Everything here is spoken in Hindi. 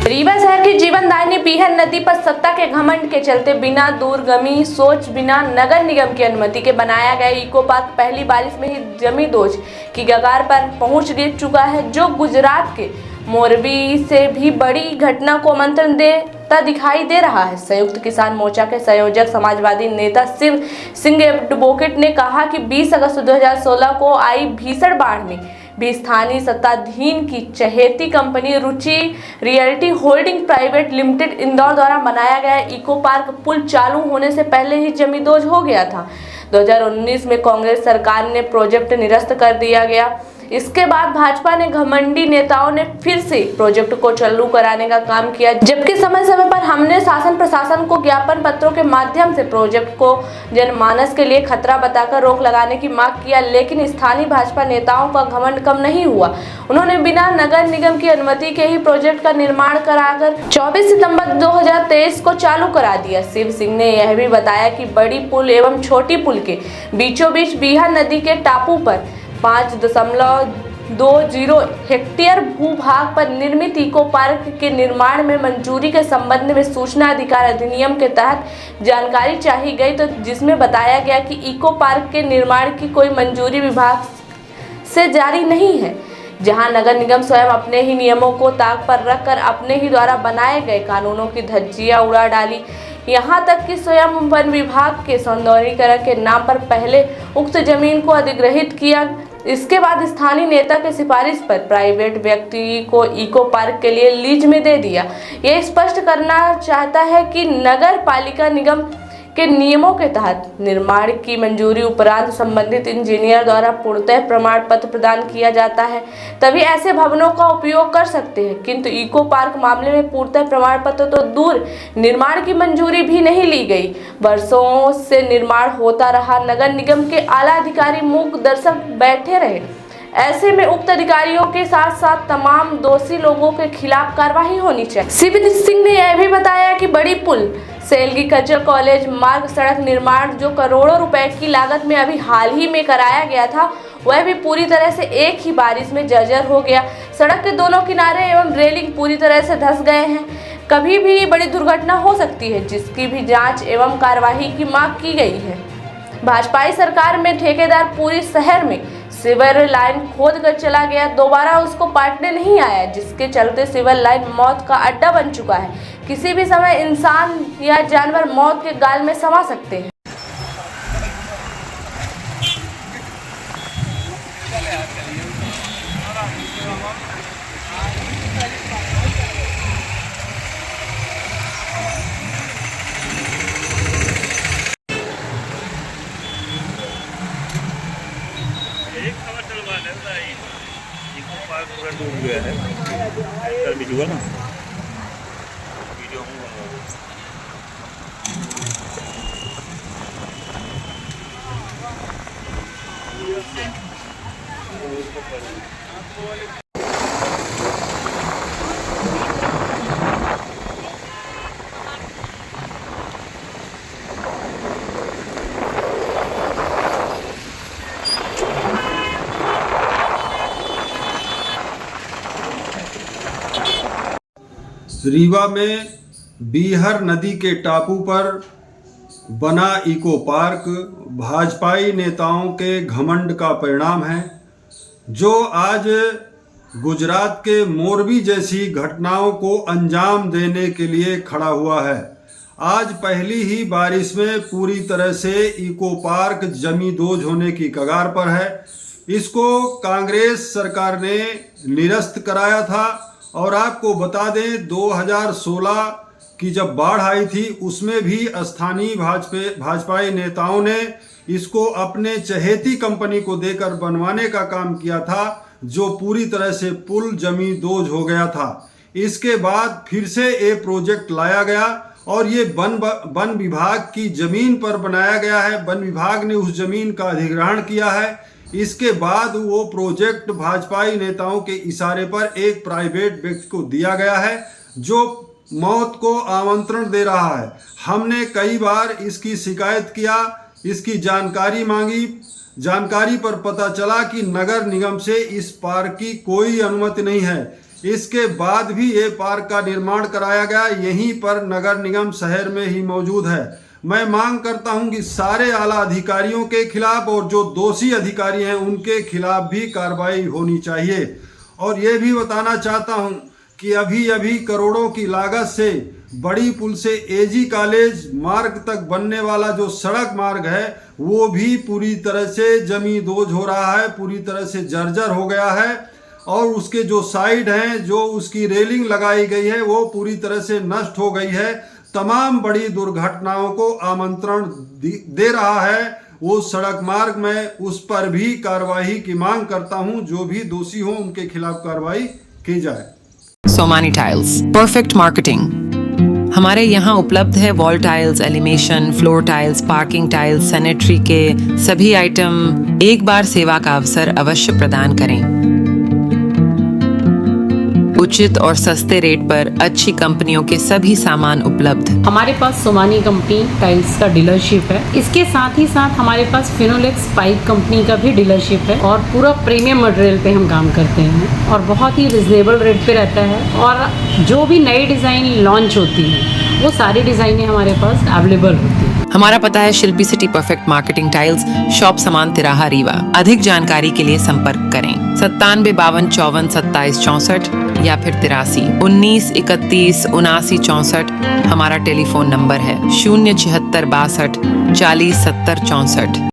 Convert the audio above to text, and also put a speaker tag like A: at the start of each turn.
A: रीवा शहर की जीवनदायिनी बीहर नदी पर सत्ता के घमंड के चलते बिना दूरगामी सोच बिना नगर निगम की अनुमति के बनाया गया इको पार्क पहली बारिश में ही जमी दोज की कगार पर पहुंच चुका है, जो गुजरात के मोरबी से भी बड़ी घटना को आमंत्रण देता दिखाई दे रहा है। संयुक्त किसान मोर्चा के संयोजक समाजवादी नेता शिव सिंह एडवोकेट ने कहा कि 20 अगस्त 2016 को आई भीषण बाढ़ में भी स्थानीय सत्ताधीन की चहेती company Ruchi realty holding private limited Indore द्वारा बनाया गया इको पार्क पुल चालू होने से पहले ही जमींदोज हो गया था। 2019 में कांग्रेस सरकार ने प्रोजेक्ट निरस्त कर दिया गया। इसके बाद भाजपा ने घमंडी नेताओं ने फिर से प्रोजेक्ट को चालू कराने का काम किया, जबकि समय समय पर हमने शासन प्रशासन को ज्ञापन पत्रों के माध्यम से प्रोजेक्ट को जनमानस के लिए खतरा बताकर रोक लगाने की मांग किया, लेकिन स्थानीय भाजपा नेताओं का घमंड कम नहीं हुआ। उन्होंने बिना नगर निगम की अनुमति के ही प्रोजेक्ट का निर्माण कराकर 24 सितंबर 2023 को चालू करा दिया। शिव सिंह ने यह भी बताया कि बड़ी पुल एवं छोटी पुल के बीचों बीच बीहर नदी के टापू पर 5.20 हेक्टेयर भूभाग पर निर्मित इको पार्क के निर्माण में मंजूरी के संबंध में सूचना अधिकार अधिनियम के तहत जानकारी चाही गई, तो जिसमें बताया गया कि इको पार्क के निर्माण की कोई मंजूरी विभाग से जारी नहीं है, जहां नगर निगम स्वयं अपने ही नियमों को ताक पर रखकर अपने ही द्वारा बनाए गए कानूनों की धज्जियां उड़ा डाली। यहां तक कि स्वयं वन विभाग के सौंदर्यीकरण के नाम पर पहले उक्त जमीन को अधिग्रहित किया, इसके बाद स्थानीय नेता के सिफारिश पर प्राइवेट व्यक्ति को इको पार्क के लिए लीज में दे दिया। यह स्पष्ट करना चाहता है कि नगर पालिका निगम के नियमों के तहत निर्माण की मंजूरी उपरांत संबंधित इंजीनियर द्वारा पूर्णतः प्रमाण पत्र प्रदान किया जाता है, तभी ऐसे भवनों का उपयोग कर सकते हैं। किंतु इको पार्क मामले में पूर्णतः प्रमाण पत्र तो दूर, निर्माण की मंजूरी भी नहीं ली गई। वर्षों से निर्माण होता रहा, नगर निगम के आला अधिकारी मूक दर्शक बैठे रहे। ऐसे में उक्त अधिकारियों के साथ साथ तमाम दोषी लोगों के खिलाफ कार्रवाई होनी चाहिए। शिव सिंह ने यह भी बताया कि बड़ी पुल सेलगी कल्चर कॉलेज मार्ग सड़क निर्माण जो करोड़ों रुपए की लागत में अभी हाल ही में कराया गया था, वह भी पूरी तरह से एक ही बारिश में जर्जर हो गया। सड़क के दोनों किनारे एवं रेलिंग पूरी तरह से धंस गए हैं। कभी भी बड़ी दुर्घटना हो सकती है, जिसकी भी जांच एवं कार्यवाही की मांग की गई है। भाजपाई सरकार में ठेकेदार पूरी शहर में सीवर लाइन खोद कर चला गया, दोबारा उसको पाटने नहीं आया, जिसके चलते सीवर लाइन मौत का अड्डा बन चुका है। किसी भी समय इंसान या जानवर मौत के गाल में समा सकते हैं।
B: एक खबर चलवा लेता है, इको पार्क पूरा डूब गया है। कल भी डूबा ना, वीडियो हम
C: रीवा में बीहर नदी के टापू पर बना इको पार्क भाजपाई नेताओं के घमंड का परिणाम है, जो आज गुजरात के मोरबी जैसी घटनाओं को अंजाम देने के लिए खड़ा हुआ है। आज पहली ही बारिश में पूरी तरह से इको पार्क जमींदोज होने की कगार पर है। इसको कांग्रेस सरकार ने निरस्त कराया था, और आपको बता दें 2016 की जब बाढ़ आई थी, उसमें भी स्थानीय भाजपाई नेताओं ने इसको अपने चहेती कंपनी को देकर बनवाने का काम किया था, जो पूरी तरह से पुल जमींदोज हो गया था। इसके बाद फिर से ये प्रोजेक्ट लाया गया और ये वन विभाग की जमीन पर बनाया गया है। वन विभाग ने उस जमीन का अधिग्रहण किया है। इसके बाद वो प्रोजेक्ट भाजपाई नेताओं के इशारे पर एक प्राइवेट व्यक्ति को दिया गया है, जो मौत को आमंत्रण दे रहा है। हमने कई बार इसकी शिकायत किया, इसकी जानकारी मांगी। जानकारी पर पता चला कि नगर निगम से इस पार्क की कोई अनुमति नहीं है। इसके बाद भी ये पार्क का निर्माण कराया गया, यहीं पर नगर निगम शहर में ही मौजूद है। मैं मांग करता हूं कि सारे आला अधिकारियों के खिलाफ और जो दोषी अधिकारी हैं उनके खिलाफ भी कार्रवाई होनी चाहिए। और ये भी बताना चाहता हूं कि अभी अभी करोड़ों की लागत से बड़ी पुल से एजी कॉलेज मार्ग तक बनने वाला जो सड़क मार्ग है वो भी पूरी तरह से जमींदोज हो रहा है, पूरी तरह से जर्जर हो गया है। और उसके जो साइड हैं, जो उसकी रेलिंग लगाई गई है वो पूरी तरह से नष्ट हो गई है, तमाम बड़ी दुर्घटनाओं को आमंत्रण दे रहा है। वो सड़क मार्ग में उस पर भी कार्रवाई की मांग करता हूं, जो भी दोषी हो उनके खिलाफ कार्रवाई की जाए।
D: Somani tiles, perfect marketing. हमारे यहाँ उपलब्ध है wall tiles, elevation, floor tiles, parking tiles, sanitary के सभी आइटम। एक बार सेवा का अवसर अवश्य प्रदान करें। उचित और सस्ते रेट पर अच्छी कंपनियों के सभी सामान उपलब्ध।
E: हमारे पास सोमानी कंपनी टाइल्स का डीलरशिप है। इसके साथ ही साथ हमारे पास फिनोलेक्स पाइप कंपनी का भी डीलरशिप है और पूरा प्रीमियम मटेरियल पे हम काम करते हैं और बहुत ही रिजनेबल रेट पे रहता है। और जो भी नई डिज़ाइन लॉन्च होती है वो सारी डिज़ाइनें हमारे पास अवेलेबल होती है।
D: हमारा पता है Shilpi city perfect marketing tiles, shop Saman तिराहा रीवा। अधिक जानकारी के लिए संपर्क करें 97 52 54 27 64 या फिर 83 19 31 79 64। हमारा टेलीफोन नंबर है 076 62 40 70 64।